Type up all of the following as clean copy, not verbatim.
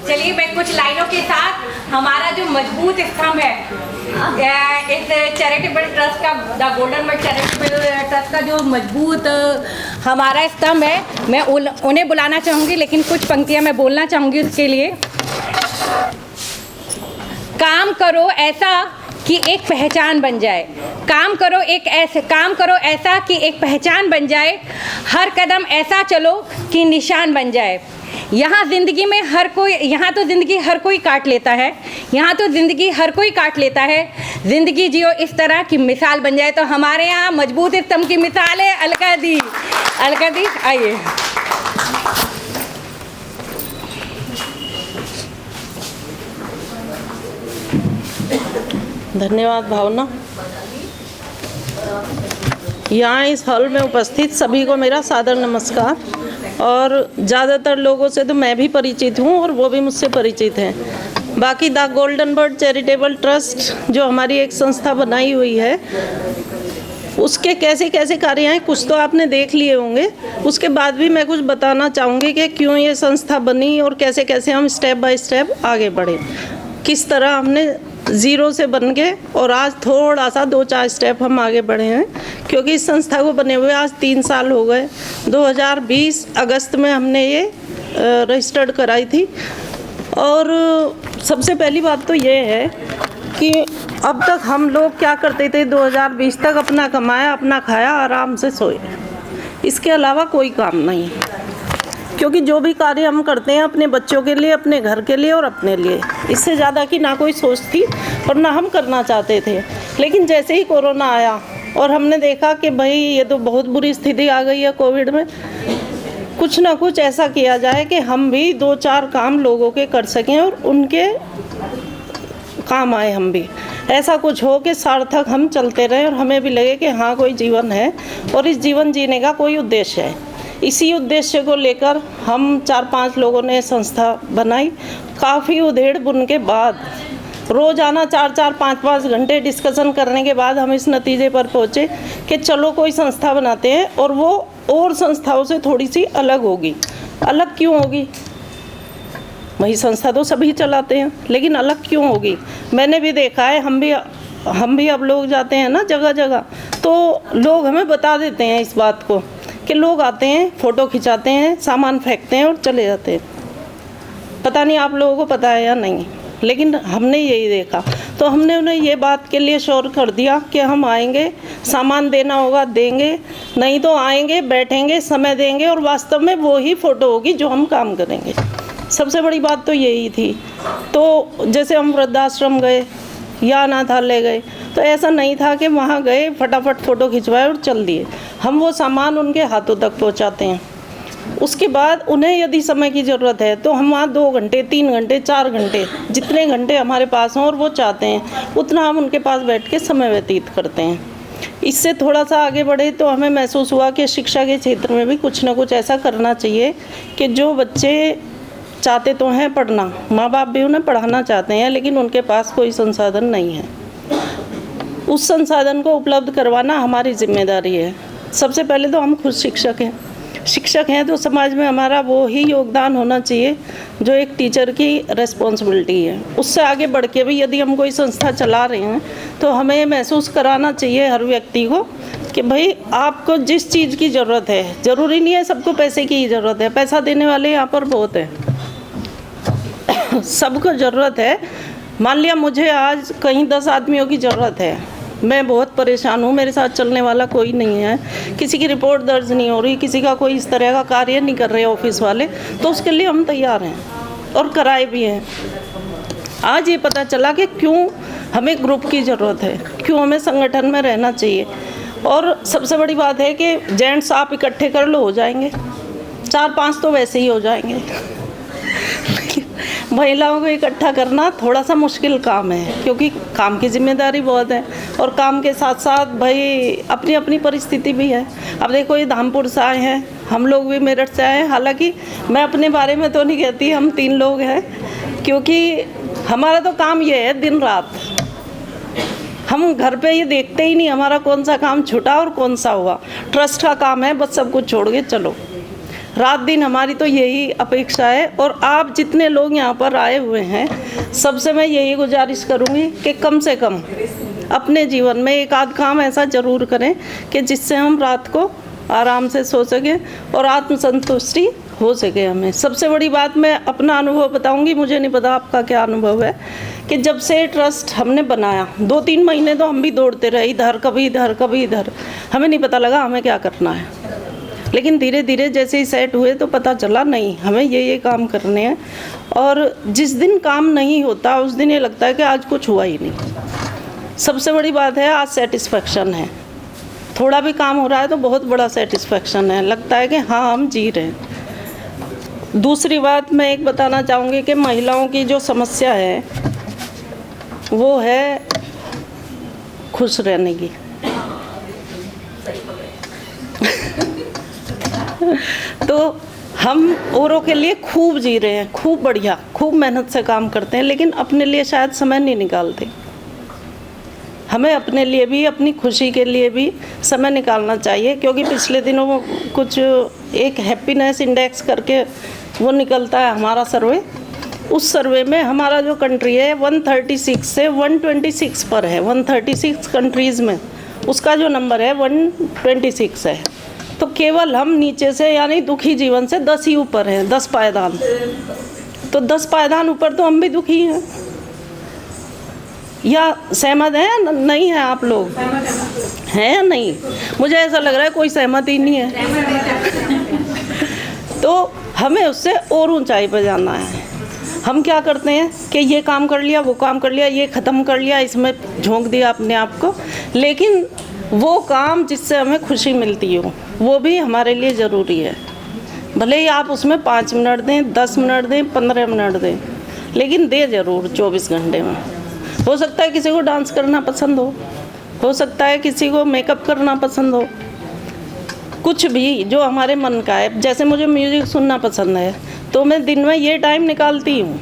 चलिए मैं कुछ लाइनों के साथ हमारा जो मजबूत स्तंभ है इस चैरिटेबल ट्रस्ट का, the golden bird charitable trust का जो मजबूत हमारा स्तंभ है, मैं उन्हें बुलाना चाहूँगी, लेकिन कुछ पंक्तियाँ मैं बोलना चाहूँगी उसके लिए। काम करो ऐसा कि एक पहचान बन जाए, काम करो ऐसा कि एक पहचान बन जाए, हर कदम ऐसा चलो कि निशान बन जाए। यहाँ तो ज़िंदगी हर कोई काट लेता है, ज़िंदगी जियो इस तरह की मिसाल बन जाए। तो हमारे यहाँ मजबूत स्तंभ की मिसाल है अलका दी। आइए। धन्यवाद भावना। यहाँ इस हॉल में उपस्थित सभी को मेरा सादर नमस्कार। और ज़्यादातर लोगों से तो मैं भी परिचित हूँ और वो भी मुझसे परिचित हैं। बाकी the golden bird charitable trust जो हमारी एक संस्था बनाई हुई है, उसके कैसे कैसे कार्य हैं कुछ तो आपने देख लिए होंगे। उसके बाद भी मैं कुछ बताना चाहूँगी कि क्यों ये संस्था बनी और कैसे कैसे हम स्टेप बाय स्टेप आगे बढ़े, किस तरह हमने ज़ीरो से बन गए और आज थोड़ा सा 2-4 स्टेप हम आगे बढ़े हैं। क्योंकि इस संस्था को बने हुए आज 3 साल हो गए। 2020 अगस्त में हमने ये रजिस्टर्ड कराई थी। और सबसे पहली बात तो ये है कि अब तक हम लोग क्या करते थे, 2020 तक अपना कमाया, अपना खाया, आराम से सोए, इसके अलावा कोई काम नहीं। क्योंकि जो भी कार्य हम करते हैं अपने बच्चों के लिए, अपने घर के लिए और अपने लिए, इससे ज़्यादा की ना कोई सोच थी और ना हम करना चाहते थे। लेकिन जैसे ही कोरोना आया और हमने देखा कि भाई ये तो बहुत बुरी स्थिति आ गई है कोविड में, कुछ ना कुछ ऐसा किया जाए कि हम भी 2-4 काम लोगों के कर सकें और उनके काम आए हम भी। ऐसा कुछ हो कि सार्थक हम चलते रहें और हमें भी लगे कि हाँ कोई जीवन है और इस जीवन जीने का कोई उद्देश्य है। इसी उद्देश्य को लेकर हम 4-5 लोगों ने संस्था बनाई। काफ़ी उधेड़ बुन के बाद, रोज़ाना 4-4, 5-5 घंटे डिस्कशन करने के बाद हम इस नतीजे पर पहुँचे कि चलो कोई संस्था बनाते हैं और वो और संस्थाओं से थोड़ी सी अलग होगी। अलग क्यों होगी? वही संस्था तो सभी चलाते हैं, लेकिन अलग क्यों होगी? मैंने भी देखा है, हम भी अब लोग जाते हैं ना जगह जगह, तो लोग हमें बता देते हैं इस बात को कि लोग आते हैं, फ़ोटो खिंचाते हैं, सामान फेंकते हैं और चले जाते हैं। पता नहीं आप लोगों को पता है या नहीं, लेकिन हमने यही देखा। तो हमने उन्हें ये बात के लिए श्योर कर दिया कि हम आएंगे, सामान देना होगा देंगे, नहीं तो आएंगे, बैठेंगे, समय देंगे और वास्तव में वो ही फ़ोटो होगी जो हम काम करेंगे। सबसे बड़ी बात तो यही थी। तो जैसे हम वृद्धाश्रम गए या अनाथालय गए, तो ऐसा नहीं था कि वहाँ गए फटाफट फ़ोटो खिंचवाए और चल दिए। हम वो सामान उनके हाथों तक पहुँचाते हैं। उसके बाद उन्हें यदि समय की ज़रूरत है तो हम वहाँ 2 घंटे, 3 घंटे, 4 घंटे, जितने घंटे हमारे पास हों और वो चाहते हैं उतना हम उनके पास बैठ के समय व्यतीत करते हैं। इससे थोड़ा सा आगे बढ़े तो हमें महसूस हुआ कि शिक्षा के क्षेत्र में भी कुछ ना कुछ ऐसा करना चाहिए कि जो बच्चे चाहते तो हैं पढ़ना, माँ बाप भी उन्हें पढ़ाना चाहते हैं, लेकिन उनके पास कोई संसाधन नहीं है। उस संसाधन को उपलब्ध करवाना हमारी जिम्मेदारी है। सबसे पहले तो हम खुद शिक्षक हैं तो समाज में हमारा वो ही योगदान होना चाहिए जो एक टीचर की रिस्पॉन्सिबिलिटी है। उससे आगे बढ़ के भी यदि हम कोई संस्था चला रहे हैं तो हमें महसूस कराना चाहिए हर व्यक्ति को कि भाई आपको जिस चीज़ की ज़रूरत है, ज़रूरी नहीं है सबको पैसे की ही ज़रूरत है, पैसा देने वाले यहाँ पर बहुत है, सबको ज़रूरत है। मान लिया मुझे आज कहीं 10 आदमियों की ज़रूरत है, मैं बहुत परेशान हूँ, मेरे साथ चलने वाला कोई नहीं है, किसी की रिपोर्ट दर्ज नहीं हो रही, किसी का कोई इस तरह का कार्य नहीं कर रहे ऑफिस वाले, तो उसके लिए हम तैयार हैं और कराए भी हैं। आज ये पता चला कि क्यों हमें ग्रुप की ज़रूरत है, क्यों हमें संगठन में रहना चाहिए। और सबसे बड़ी बात है कि जेंट्स आप इकट्ठे कर लो, हो जाएंगे, 4-5 तो वैसे ही हो जाएंगे। महिलाओं को इकट्ठा करना थोड़ा सा मुश्किल काम है, क्योंकि काम की जिम्मेदारी बहुत है और काम के साथ साथ भाई अपनी अपनी परिस्थिति भी है। अब देखो ये धामपुर से आए हैं, हम लोग भी मेरठ से आए हैं। हालांकि मैं अपने बारे में तो नहीं कहती, हम 3 लोग हैं, क्योंकि हमारा तो काम ये है दिन रात, हम घर पे ये देखते ही नहीं हमारा कौन सा काम छूटा और कौन सा हुआ। ट्रस्ट का काम है, बस सब कुछ छोड़ के चलो। रात दिन हमारी तो यही अपेक्षा है। और आप जितने लोग यहाँ पर आए हुए हैं, सबसे मैं यही गुजारिश करूँगी कि कम से कम अपने जीवन में एक आध काम ऐसा ज़रूर करें कि जिससे हम रात को आराम से सो सकें और आत्मसंतुष्टि हो सके हमें। सबसे बड़ी बात मैं अपना अनुभव बताऊंगी, मुझे नहीं पता आपका क्या अनुभव है, कि जब से ट्रस्ट हमने बनाया 2-3 महीने तो हम भी दौड़ते रहे, इधर कभी इधर कभी इधर, हमें नहीं पता लगा हमें क्या करना है। लेकिन धीरे धीरे जैसे ही सेट हुए तो पता चला नहीं हमें ये काम करने हैं। और जिस दिन काम नहीं होता उस दिन ये लगता है कि आज कुछ हुआ ही नहीं। सबसे बड़ी बात है आज सेटिस्फेक्शन है, थोड़ा भी काम हो रहा है तो बहुत बड़ा सेटिस्फेक्शन है, लगता है कि हाँ हम जी रहे हैं। दूसरी बात मैं एक बताना चाहूँगी कि महिलाओं की जो समस्या है वो है खुश रहने की। तो हम औरों के लिए खूब जी रहे हैं, खूब बढ़िया, खूब मेहनत से काम करते हैं, लेकिन अपने लिए शायद समय नहीं निकालते। हमें अपने लिए भी, अपनी खुशी के लिए भी समय निकालना चाहिए, क्योंकि पिछले दिनों कुछ एक हैप्पीनेस इंडेक्स करके वो निकलता है हमारा सर्वे। उस सर्वे में हमारा जो कंट्री है 136 से 126 पर है। 136 कंट्रीज़ में उसका जो नंबर है 126 है। तो केवल हम नीचे से यानी दुखी जीवन से 10 ही ऊपर हैं, 10 पायदान। तो 10 पायदान ऊपर तो हम भी दुखी हैं। या सहमत हैं नहीं है आप लोग? हैं या नहीं? मुझे ऐसा लग रहा है कोई सहमत ही नहीं है। तो हमें उससे और ऊंचाई पर जाना है। हम क्या करते हैं कि ये काम कर लिया, वो काम कर लिया, ये ख़त्म कर लिया, इसमें झोंक दिया अपने आप को, लेकिन वो काम जिससे हमें खुशी मिलती हो वो भी हमारे लिए ज़रूरी है। भले ही आप उसमें 5 मिनट दें, 10 मिनट दें, 15 मिनट दें, लेकिन दे ज़रूर 24 घंटे में। हो सकता है किसी को डांस करना पसंद हो सकता है किसी को मेकअप करना पसंद हो, कुछ भी जो हमारे मन का है। जैसे मुझे म्यूज़िक सुनना पसंद है तो मैं दिन में ये टाइम निकालती हूँ,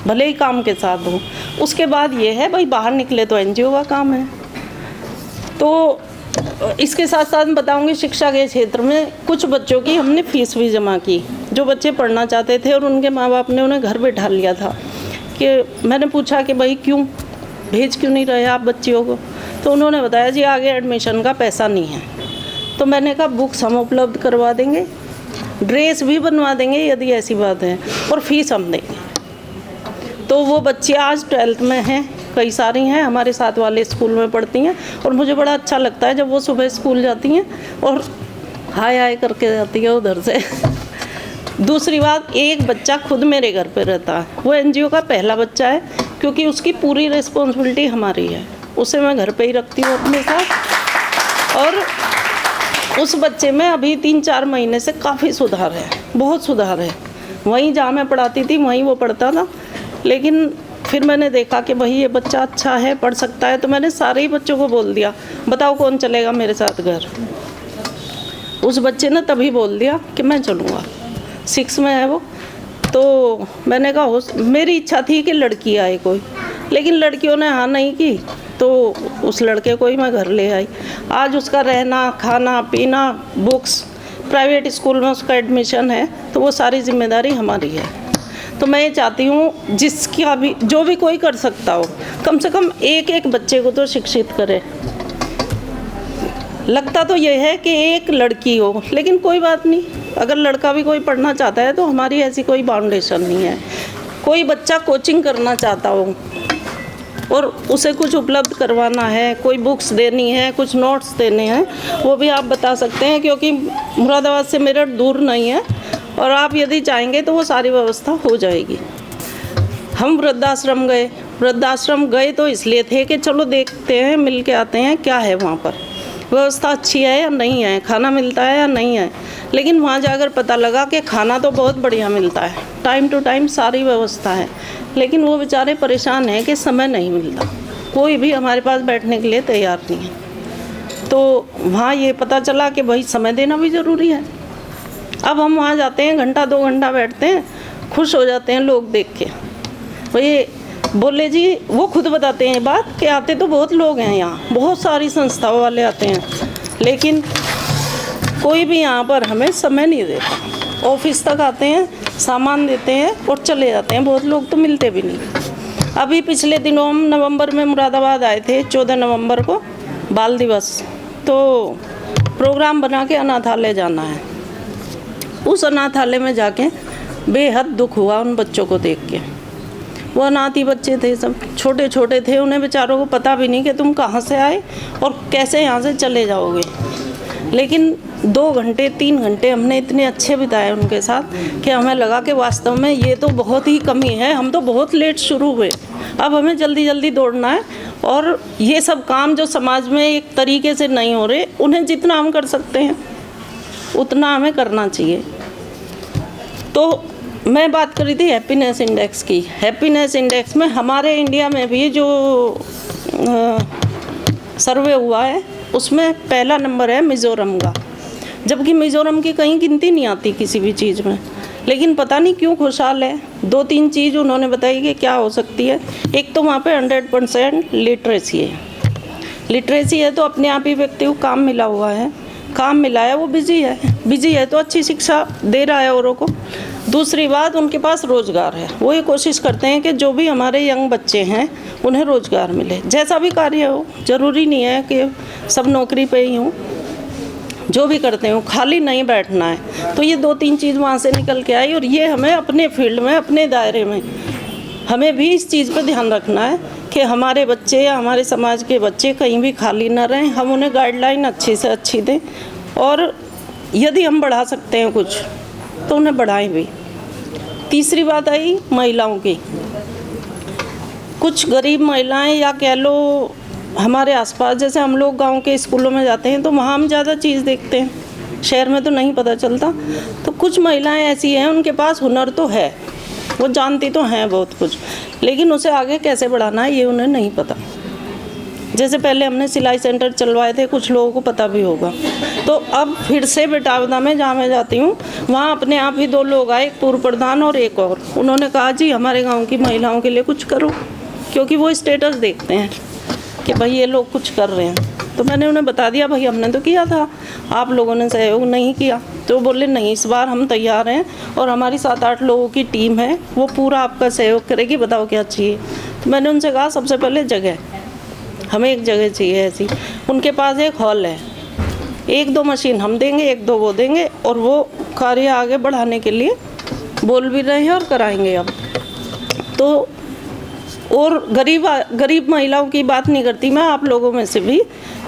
भले ही काम के साथ हो। उसके बाद ये है भाई बाहर निकले तो एनजीओ का काम है। तो इसके साथ साथ बताऊंगी शिक्षा के क्षेत्र में कुछ बच्चों की हमने फ़ीस भी जमा की, जो बच्चे पढ़ना चाहते थे और उनके माँ बाप ने उन्हें घर बैठा लिया था। कि मैंने पूछा कि भाई क्यों भेज क्यों नहीं रहे आप बच्चियों को? तो उन्होंने बताया जी आगे एडमिशन का पैसा नहीं है। तो मैंने कहा बुक्स हम उपलब्ध करवा देंगे, ड्रेस भी बनवा देंगे यदि ऐसी बात है, और फीस हम देंगे। तो वो बच्ची आज 12th में हैं, कई सारी हैं, हमारे साथ वाले स्कूल में पढ़ती हैं, और मुझे बड़ा अच्छा लगता है जब वो सुबह स्कूल जाती हैं और हाय हाय करके जाती है उधर से। दूसरी बात, एक बच्चा खुद मेरे घर पे रहता है, वो एनजीओ का पहला बच्चा है, क्योंकि उसकी पूरी रिस्पॉन्सिबिलिटी हमारी है, उसे मैं घर पे ही रखती हूँ अपने साथ। और उस बच्चे में अभी 3-4 महीने से काफ़ी सुधार है, बहुत सुधार है। वहीं जहाँ मैं पढ़ाती थी वहीं वो पढ़ता था, लेकिन फिर मैंने देखा कि भाई ये बच्चा अच्छा है, पढ़ सकता है, तो मैंने सारे ही बच्चों को बोल दिया बताओ कौन चलेगा मेरे साथ घर। उस बच्चे ने तभी बोल दिया कि मैं चलूँगा, 6 में है वो। तो मैंने कहा मेरी इच्छा थी कि लड़की आए कोई, लेकिन लड़कियों ने हाँ नहीं की, तो उस लड़के को ही मैं घर ले आई। आज उसका रहना, खाना, पीना, बुक्स, प्राइवेट स्कूल में उसका एडमिशन है, तो वो सारी जिम्मेदारी हमारी है। तो मैं ये चाहती हूँ जिसका भी जो भी कोई कर सकता हो, कम से कम एक बच्चे को तो शिक्षित करे। लगता तो ये है कि एक लड़की हो, लेकिन कोई बात नहीं, अगर लड़का भी कोई पढ़ना चाहता है तो हमारी ऐसी कोई बाउंडेशन नहीं है। कोई बच्चा कोचिंग करना चाहता हो और उसे कुछ उपलब्ध करवाना है, कोई बुक्स देनी है, कुछ नोट्स देने हैं, वो भी आप बता सकते हैं, क्योंकि मुरादाबाद से मेरठ दूर नहीं है, और आप यदि चाहेंगे तो वो सारी व्यवस्था हो जाएगी। हम वृद्धाश्रम गए तो इसलिए थे कि चलो देखते हैं, मिल के आते हैं क्या है वहाँ पर, व्यवस्था अच्छी है या नहीं है, खाना मिलता है या नहीं है। लेकिन वहाँ जाकर पता लगा कि खाना तो बहुत बढ़िया मिलता है, टाइम टू टाइम सारी व्यवस्था है, लेकिन वो बेचारे परेशान हैं कि समय नहीं मिलता, कोई भी हमारे पास बैठने के लिए तैयार नहीं है। तो वहाँ ये पता चला कि भाई समय देना भी ज़रूरी है। अब हम वहाँ जाते हैं, 1-2 घंटा बैठते हैं, खुश हो जाते हैं लोग देख के। वही बोले जी, वो खुद बताते हैं बात कि आते तो बहुत लोग हैं यहाँ, बहुत सारी संस्थाओं वाले आते हैं, लेकिन कोई भी यहाँ पर हमें समय नहीं देता। ऑफिस तक आते हैं, सामान देते हैं और चले जाते हैं। बहुत लोग तो मिलते भी नहीं। अभी पिछले दिनों हम नवंबर में मुरादाबाद आए थे, 14 नवंबर को बाल दिवस, तो प्रोग्राम बना के अनाथालय जाना है। उस अनाथालय में जाके बेहद दुख हुआ उन बच्चों को देख के। वो अनाथी बच्चे थे, सब छोटे छोटे थे, उन्हें बेचारों को पता भी नहीं कि तुम कहाँ से आए और कैसे यहाँ से चले जाओगे। लेकिन 2 घंटे 3 घंटे हमने इतने अच्छे बिताए उनके साथ कि हमें लगा कि वास्तव में ये तो बहुत ही कमी है, हम तो बहुत लेट शुरू हुए, अब हमें जल्दी जल्दी दौड़ना है और ये सब काम जो समाज में एक तरीके से नहीं हो रहे, उन्हें जितना हम कर सकते हैं उतना हमें करना चाहिए। तो मैं बात कर रही थी हैप्पीनेस इंडेक्स की। हैप्पीनेस इंडेक्स में हमारे इंडिया में भी जो सर्वे हुआ है उसमें पहला नंबर है मिज़ोरम का, जबकि मिज़ोरम की कहीं गिनती नहीं आती किसी भी चीज़ में। लेकिन पता नहीं क्यों खुशहाल है। 2-3 चीज़ उन्होंने बताई कि क्या हो सकती है। एक तो वहाँ पे 100% लिटरेसी है। लिटरेसी है तो अपने आप ही व्यक्ति को काम मिला हुआ है, काम मिला है, वो बिजी है तो अच्छी शिक्षा दे रहा है औरों को। दूसरी बात, उनके पास रोज़गार है। वो ये कोशिश करते हैं कि जो भी हमारे यंग बच्चे हैं उन्हें रोज़गार मिले, जैसा भी कार्य हो। ज़रूरी नहीं है कि सब नौकरी पे ही हों, जो भी करते हो खाली नहीं बैठना है। तो ये 2-3 चीज़ वहाँ से निकल के आई और ये हमें अपने फील्ड में, अपने दायरे में हमें भी इस चीज़ पर ध्यान रखना है कि हमारे बच्चे या हमारे समाज के बच्चे कहीं भी खाली ना रहें। हम उन्हें गाइडलाइन अच्छी से अच्छी दें और यदि हम बढ़ा सकते हैं कुछ तो उन्हें बढ़ाएं भी। तीसरी बात आई महिलाओं की। कुछ गरीब महिलाएं या कह लो हमारे आसपास, जैसे हम लोग गांव के स्कूलों में जाते हैं तो वहाँ हम ज़्यादा चीज़ देखते हैं, शहर में तो नहीं पता चलता। तो कुछ महिलाएं ऐसी हैं, उनके पास हुनर तो है, वो जानती तो हैं बहुत कुछ, लेकिन उसे आगे कैसे बढ़ाना है ये उन्हें नहीं पता। जैसे पहले हमने सिलाई सेंटर चलवाए थे, कुछ लोगों को पता भी होगा। तो अब फिर से बेटावदा में जहाँ मैं जाती हूँ वहाँ अपने आप ही 2 लोग आए, एक पूर्व प्रधान और एक और। उन्होंने कहा जी हमारे गांव की महिलाओं के लिए कुछ करो, क्योंकि वो स्टेटस देखते हैं कि भाई ये लोग कुछ कर रहे हैं। तो मैंने उन्हें बता दिया भाई हमने तो किया था, आप लोगों ने सहयोग नहीं किया। तो बोले नहीं, इस बार हम तैयार हैं और हमारी 7-8 लोगों की टीम है, वो पूरा आपका सहयोग करेगी, बताओ क्या चाहिए। तो मैंने उनसे कहा सबसे पहले जगह, हमें एक जगह चाहिए ऐसी। उनके पास एक हॉल है, 1-2 मशीन हम देंगे, 1-2 वो देंगे और वो कार्य आगे बढ़ाने के लिए बोल भी रहे हैं और कराएंगे अब। तो और गरीब महिलाओं की बात नहीं करती मैं, आप लोगों में से भी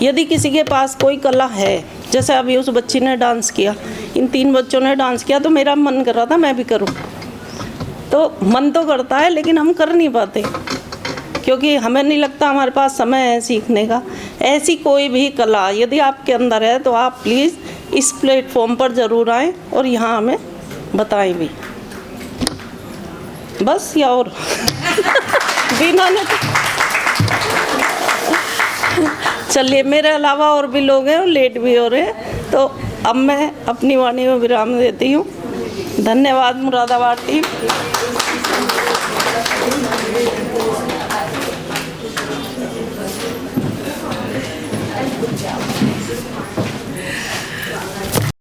यदि किसी के पास कोई कला है, जैसे अभी उस बच्ची ने डांस किया, इन 3 बच्चों ने डांस किया, तो मेरा मन कर रहा था मैं भी करूं। तो मन तो करता है लेकिन हम कर नहीं पाते, क्योंकि हमें नहीं लगता हमारे पास समय है सीखने का। ऐसी कोई भी कला यदि आपके अंदर है तो आप प्लीज़ इस प्लेटफॉर्म पर ज़रूर आएँ और यहाँ हमें बताएं भी। बस या और बिना ने चलिए, मेरे अलावा और भी लोग हैं और लेट भी हो रहे हैं, तो अब मैं अपनी वाणी में विराम देती हूँ। धन्यवाद मुरादाबाद टीम।